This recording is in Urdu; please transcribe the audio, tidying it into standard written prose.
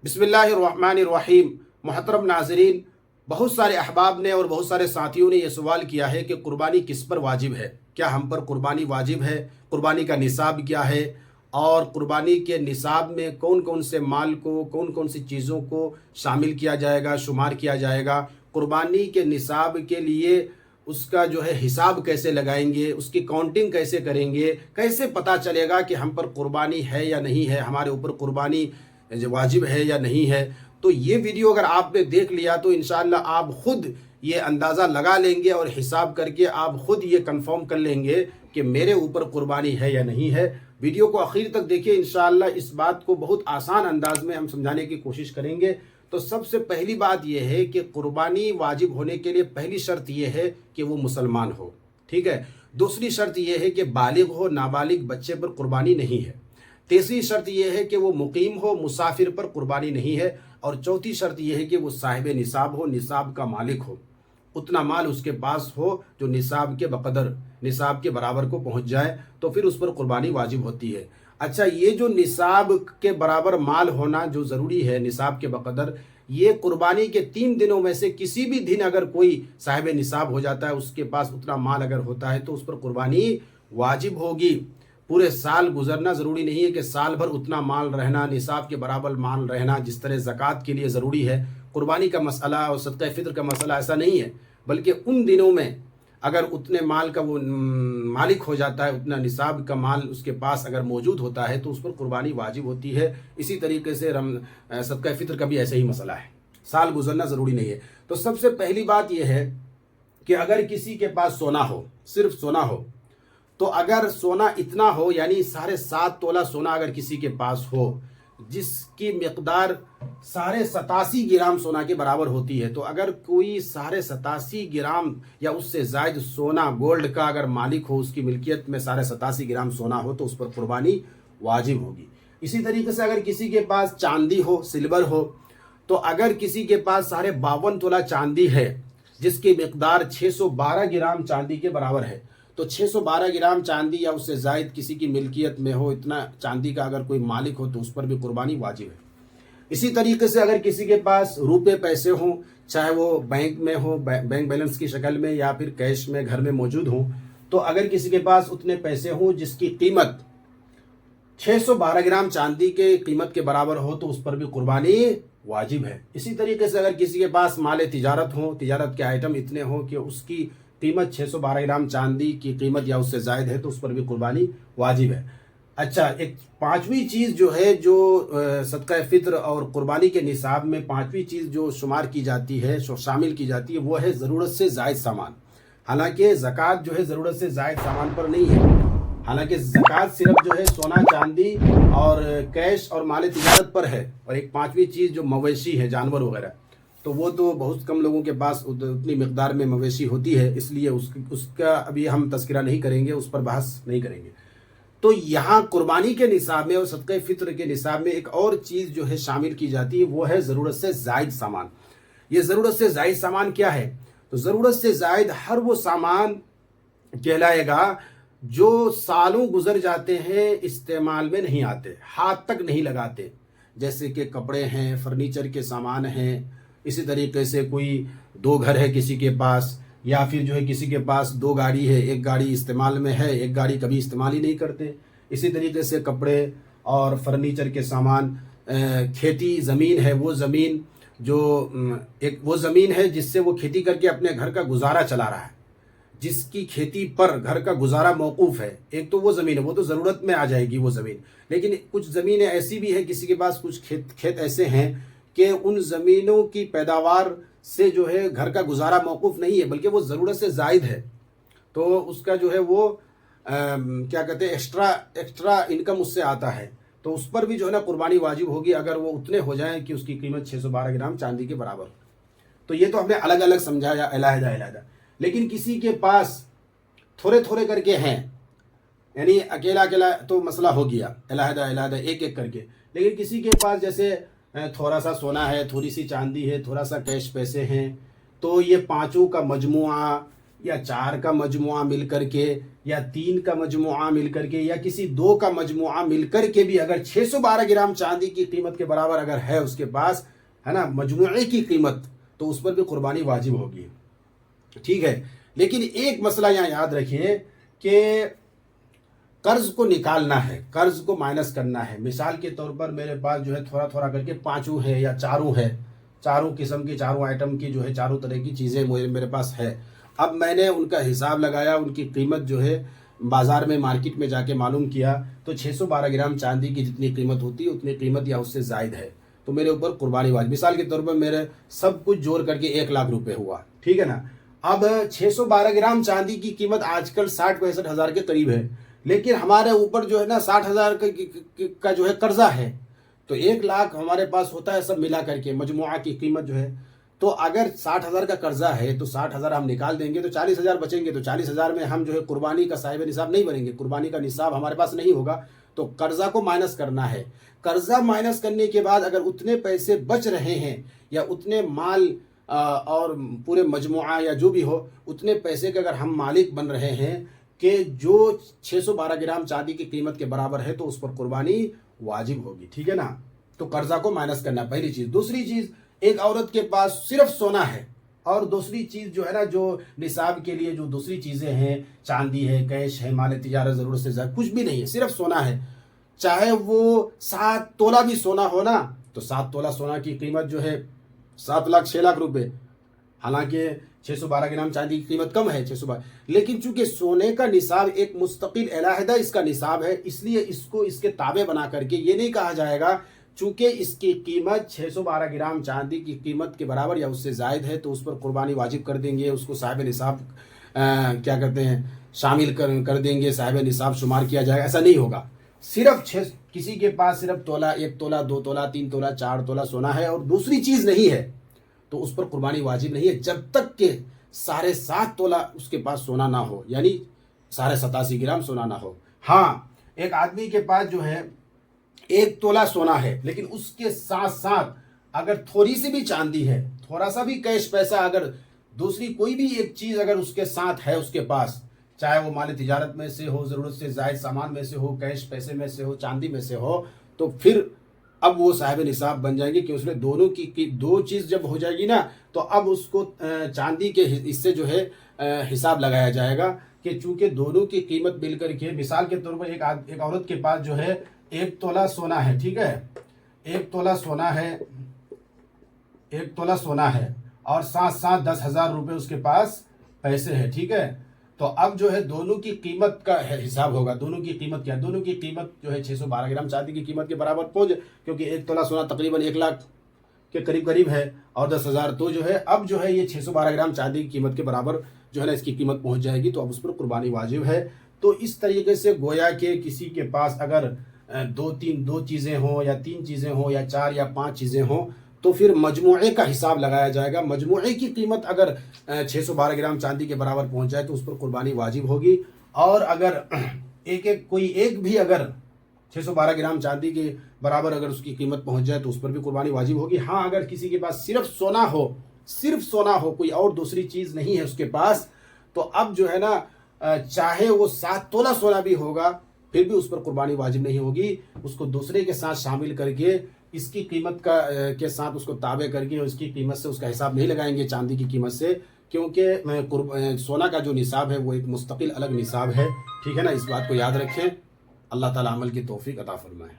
بسم اللہ الرحمن الرحیم۔ محترم ناظرین، بہت سارے احباب نے اور بہت سارے ساتھیوں نے یہ سوال کیا ہے کہ قربانی کس پر واجب ہے، کیا ہم پر قربانی واجب ہے، قربانی کا نصاب کیا ہے، اور قربانی کے نصاب میں کون کون سے مال کو، کون کون سی چیزوں کو شامل کیا جائے گا، شمار کیا جائے گا، قربانی کے نصاب کے لیے اس کا جو ہے حساب کیسے لگائیں گے، اس کی کاؤنٹنگ کیسے کریں گے، کیسے پتہ چلے گا کہ ہم پر قربانی ہے یا نہیں ہے، ہمارے اوپر قربانی واجب ہے یا نہیں ہے۔ تو یہ ویڈیو اگر آپ نے دیکھ لیا تو انشاءاللہ آپ خود یہ اندازہ لگا لیں گے اور حساب کر کے آپ خود یہ کنفرم کر لیں گے کہ میرے اوپر قربانی ہے یا نہیں ہے۔ ویڈیو کو آخر تک دیکھیں، انشاءاللہ اس بات کو بہت آسان انداز میں ہم سمجھانے کی کوشش کریں گے۔ تو سب سے پہلی بات یہ ہے کہ قربانی واجب ہونے کے لیے پہلی شرط یہ ہے کہ وہ مسلمان ہو، ٹھیک ہے۔ دوسری شرط یہ ہے کہ بالغ ہو، نابالغ بچے پر قربانی نہیں ہے۔ تیسری شرط یہ ہے کہ وہ مقیم ہو، مسافر پر قربانی نہیں ہے۔ اور چوتھی شرط یہ ہے کہ وہ صاحب نصاب ہو، نصاب کا مالک ہو، اتنا مال اس کے پاس ہو جو نصاب کے بقدر، نصاب کے برابر کو پہنچ جائے، تو پھر اس پر قربانی واجب ہوتی ہے۔ اچھا، یہ جو نصاب کے برابر مال ہونا جو ضروری ہے، نصاب کے بقدر، یہ قربانی کے 3 دنوں میں سے کسی بھی دن اگر کوئی صاحب نصاب ہو جاتا ہے، اس کے پاس اتنا مال اگر ہوتا ہے تو اس پر قربانی واجب ہوگی۔ پورے سال گزرنا ضروری نہیں ہے کہ سال بھر اتنا مال رہنا، نصاب کے برابر مال رہنا، جس طرح زکوٰۃ کے لیے ضروری ہے۔ قربانی کا مسئلہ اور صدقہ فطر کا مسئلہ ایسا نہیں ہے، بلکہ ان دنوں میں اگر اتنے مال کا وہ مالک ہو جاتا ہے، اتنا نصاب کا مال اس کے پاس اگر موجود ہوتا ہے تو اس پر قربانی واجب ہوتی ہے۔ اسی طریقے سے صدقہ فطر کا بھی ایسا ہی مسئلہ ہے، سال گزرنا ضروری نہیں ہے۔ تو سب سے پہلی بات یہ ہے کہ اگر کسی کے پاس سونا ہو، صرف سونا ہو، تو اگر سونا اتنا ہو، یعنی 7.5 تولہ سونا اگر کسی کے پاس ہو، جس کی مقدار 87.5 گرام سونا کے برابر ہوتی ہے، تو اگر کوئی 87.5 گرام یا اس سے زائد سونا گولڈ کا اگر مالک ہو، اس کی ملکیت میں 87.5 گرام سونا ہو، تو اس پر قربانی واجب ہوگی۔ اسی طریقے سے اگر کسی کے پاس چاندی ہو، سلور ہو، تو اگر کسی کے پاس 52.5 تولہ چاندی ہے، جس کی مقدار 612 گرام چاندی کے برابر ہے، تو 612 گرام چاندی یا اس سے زائد کسی کی ملکیت میں ہو، اتنا چاندی کا اگر کوئی مالک ہو تو اس پر بھی قربانی واجب ہے۔ اسی طریقے سے اگر کسی کے پاس روپے پیسے ہوں، چاہے وہ بینک میں ہو، بینک بیلنس کی شکل میں، یا پھر کیش میں گھر میں موجود ہوں، تو اگر کسی کے پاس اتنے پیسے ہوں جس کی قیمت 612 گرام چاندی کے قیمت کے برابر ہو، تو اس پر بھی قربانی واجب ہے۔ اسی طریقے سے اگر کسی کے پاس مال تجارت ہو، تجارت کے آئٹم اتنے ہوں کہ اس کی قیمت 612 گرام چاندی کی قیمت یا اس سے زائد ہے، تو اس پر بھی قربانی واجب ہے۔ اچھا، ایک 5ویں چیز جو ہے، جو صدقہ فطر اور قربانی کے نصاب میں 5ویں چیز جو شمار کی جاتی ہے، شامل کی جاتی ہے، وہ ہے ضرورت سے زائد سامان۔ حالانکہ زکوٰۃ جو ہے ضرورت سے زائد سامان پر نہیں ہے، حالانکہ زکوٰۃ صرف جو ہے سونا چاندی اور کیش اور مال تجارت پر ہے، اور ایک 5ویں چیز جو مویشی ہے، جانور وغیرہ، تو وہ تو بہت کم لوگوں کے پاس اتنی مقدار میں مویشی ہوتی ہے، اس لیے اس کا ابھی ہم تذکرہ نہیں کریں گے، اس پر بحث نہیں کریں گے۔ تو یہاں قربانی کے نصاب میں اور صدقہ فطر کے نصاب میں ایک اور چیز جو ہے شامل کی جاتی ہے، وہ ہے ضرورت سے زائد سامان۔ یہ ضرورت سے زائد سامان کیا ہے؟ تو ضرورت سے زائد ہر وہ سامان کہلائے گا جو سالوں گزر جاتے ہیں، استعمال میں نہیں آتے، ہاتھ تک نہیں لگاتے، جیسے کہ کپڑے ہیں، فرنیچر کے سامان ہیں۔ اسی طریقے سے کوئی 2 گھر ہے کسی کے پاس، یا پھر جو ہے کسی کے پاس 2 گاڑی ہے، ایک گاڑی استعمال میں ہے، ایک گاڑی کبھی استعمال ہی نہیں کرتے۔ اسی طریقے سے کپڑے اور فرنیچر کے سامان، کھیتی زمین ہے، وہ زمین جو وہ زمین ہے جس سے وہ کھیتی کر کے اپنے گھر کا گزارا چلا رہا ہے، جس کی کھیتی پر گھر کا گزارا موقوف ہے، ایک تو وہ زمین ہے، وہ تو ضرورت میں آ جائے گی وہ زمین۔ لیکن کچھ زمینیں ایسی بھی ہیں، کسی کے پاس کچھ کھیت ایسے ہیں کہ ان زمینوں کی پیداوار سے جو ہے گھر کا گزارا موقوف نہیں ہے، بلکہ وہ ضرورت سے زائد ہے، تو اس کا جو ہے وہ کیا کہتے ہیں، ایکسٹرا انکم اس سے آتا ہے، تو اس پر بھی جو ہے نا قربانی واجب ہوگی، اگر وہ اتنے ہو جائیں کہ اس کی قیمت 612 گرام چاندی کے برابر۔ تو یہ تو ہم نے الگ الگ سمجھایا، علیحدہ۔ لیکن کسی کے پاس تھوڑے کر کے ہیں، یعنی اکیلا تو مسئلہ ہو گیا، علیحدہ ایک کر کے۔ لیکن کسی کے پاس جیسے تھوڑا سا سونا ہے، تھوڑی سی چاندی ہے، تھوڑا سا کیش پیسے ہیں، تو یہ 5 کا مجموعہ یا 4 کا مجموعہ مل کر کے یا 3 کا مجموعہ مل کر کے یا کسی 2 کا مجموعہ مل کر کے بھی اگر 612 گرام چاندی کی قیمت کے برابر اگر ہے اس کے پاس، ہے نا، مجموعے کی قیمت، تو اس پر بھی قربانی واجب ہوگی، ٹھیک ہے۔ لیکن ایک مسئلہ یہاں یاد رکھیے کہ قرض کو نکالنا ہے، قرض کو مائنس کرنا ہے۔ مثال کے طور پر میرے پاس جو ہے تھوڑا تھوڑا کر کے 5 ہے یا 4 ہے، 4 قسم کی 4 آئٹم کی جو ہے 4 طرح کی چیزیں میرے پاس ہے۔ اب میں نے ان کا حساب لگایا، ان کی قیمت جو ہے بازار میں مارکیٹ میں جا کے معلوم کیا تو 612 گرام چاندی کی جتنی قیمت ہوتی ہے اتنی قیمت یا اس سے زائد ہے، تو میرے اوپر قربانی واجب۔ مثال کے طور پر میرے سب کچھ جوڑ کر کے 1 لاکھ روپے ہوا، ٹھیک ہے نا۔ اب 612 گرام چاندی کی قیمت آج کل 60-65 ہزار کے قریب ہے، لیکن ہمارے اوپر جو ہے نا 60 ہزار کا جو ہے قرضہ ہے، تو 1 لاکھ ہمارے پاس ہوتا ہے سب ملا کر کے مجموعہ کی قیمت جو ہے۔ تو اگر 60 ہزار کا قرضہ ہے تو 60 ہزار ہم نکال دیں گے تو 40 ہزار بچیں گے، تو 40 ہزار میں ہم جو ہے قربانی کا صاحب نصاب نہیں بنیں گے، قربانی کا نصاب ہمارے پاس نہیں ہوگا۔ تو قرضہ کو مائنس کرنا ہے، قرضہ مائنس کرنے کے بعد اگر اتنے پیسے بچ رہے ہیں یا اتنے مال اور پورے مجموعہ یا جو بھی ہو اتنے پیسے کے اگر ہم مالک بن رہے ہیں کہ جو 612 گرام چاندی کی قیمت کے برابر ہے تو اس پر قربانی واجب ہوگی، ٹھیک ہے نا۔ تو قرضہ کو مائنس کرنا پہلی چیز۔ دوسری چیز، ایک عورت کے پاس صرف سونا ہے اور دوسری چیز جو ہے نا جو نصاب کے لیے جو دوسری چیزیں ہیں، چاندی ہے، کیش ہے، مال تجارت ضرورت سے زیادہ کچھ بھی نہیں ہے، صرف سونا ہے، چاہے وہ 7 تولہ بھی سونا ہو نا، تو 7 تولہ سونا کی قیمت جو ہے 7 لاکھ 6 لاکھ روپے، حالانکہ 612 گرام چاندی کی قیمت کم ہے 612، لیکن چونکہ سونے کا نصاب ایک مستقل علیحدہ اس کا نصاب ہے، اس لیے اس کو اس کے تابع بنا کر کے یہ نہیں کہا جائے گا چونکہ اس کی قیمت 612 گرام چاندی کی قیمت کے برابر یا اس سے زائد ہے تو اس پر قربانی واجب کر دیں گے، اس کو صاحب نصاب کیا کہتے ہیں شامل کر دیں گے، صاحب نصاب شمار کیا جائے گا، ایسا نہیں ہوگا۔ صرف کسی کے پاس صرف تولہ، 1 تولہ، 2 تولہ، 3 تولہ، 4 تولہ سونا ہے اور دوسری چیز نہیں ہے تو اس پر قربانی واجب نہیں ہے جب تک کہ 7.5 تولہ اس کے پاس سونا نہ ہو، یعنی 87.5 گرام سونا نہ ہو۔ ہاں، ایک آدمی کے پاس جو ہے 1 تولہ سونا ہے لیکن اس کے ساتھ ساتھ اگر تھوڑی سی بھی چاندی ہے، تھوڑا سا بھی کیش پیسہ، اگر دوسری کوئی بھی ایک چیز اگر اس کے ساتھ ہے اس کے پاس، چاہے وہ مال تجارت میں سے ہو، ضرورت سے زائد سامان میں سے ہو، کیش پیسے میں سے ہو، چاندی میں سے ہو، تو پھر اب وہ صاحب نصاب بن جائیں گے کہ اس میں دونوں کی 2 چیز جب ہو جائے گی نا تو اب اس کو چاندی کے اس سے جو ہے حساب لگایا جائے گا کہ چونکہ دونوں کی قیمت مل کر کے، مثال کے طور پر ایک عورت کے پاس جو ہے 1 تولہ سونا ہے، ٹھیک ہے، 1 تولہ سونا ہے، 1 تولہ سونا ہے اور ساتھ ساتھ 10,000 روپے اس کے پاس پیسے ہیں، ٹھیک ہے۔ تو اب جو ہے دونوں کی قیمت کا حساب ہوگا، دونوں کی قیمت کیا، دونوں کی قیمت جو ہے 612 گرام چاندی کی قیمت کے برابر پہنچ، کیونکہ 1 تولہ سونا تقریباً 1 لاکھ کے قریب ہے اور 10,000، تو جو ہے اب جو ہے یہ 612 گرام چاندی کی قیمت کے برابر جو ہے نا اس کی قیمت پہنچ جائے گی، تو اب اس پر قربانی واجب ہے۔ تو اس طریقے سے گویا کہ کسی کے پاس اگر 2 چیزیں ہوں یا 3 چیزیں ہوں یا 4 یا 5 چیزیں ہوں تو پھر مجموعے کا حساب لگایا جائے گا، مجموعے کی قیمت اگر 612 گرام چاندی کے برابر پہنچ جائے تو اس پر قربانی واجب ہوگی، اور اگر کوئی ایک بھی اگر 612 گرام چاندی کے برابر اگر اس کی قیمت پہنچ جائے تو اس پر بھی قربانی واجب ہوگی۔ ہاں، اگر کسی کے پاس صرف سونا ہو کوئی اور دوسری چیز نہیں ہے اس کے پاس، تو اب جو ہے نا چاہے وہ 7 تولہ سونا بھی ہوگا پھر بھی اس پر قربانی واجب نہیں ہوگی، اس کو دوسرے کے ساتھ شامل کر کے اس کی قیمت کے ساتھ اس کو تابع کر کے اس کی قیمت سے اس کا حساب نہیں لگائیں گے چاندی کی قیمت سے، کیونکہ سونا کا جو نصاب ہے وہ ایک مستقل الگ نصاب ہے، ٹھیک ہے نا۔ اس بات کو یاد رکھیں، اللہ تعالیٰ عمل کی توفیق عطا فرمائے۔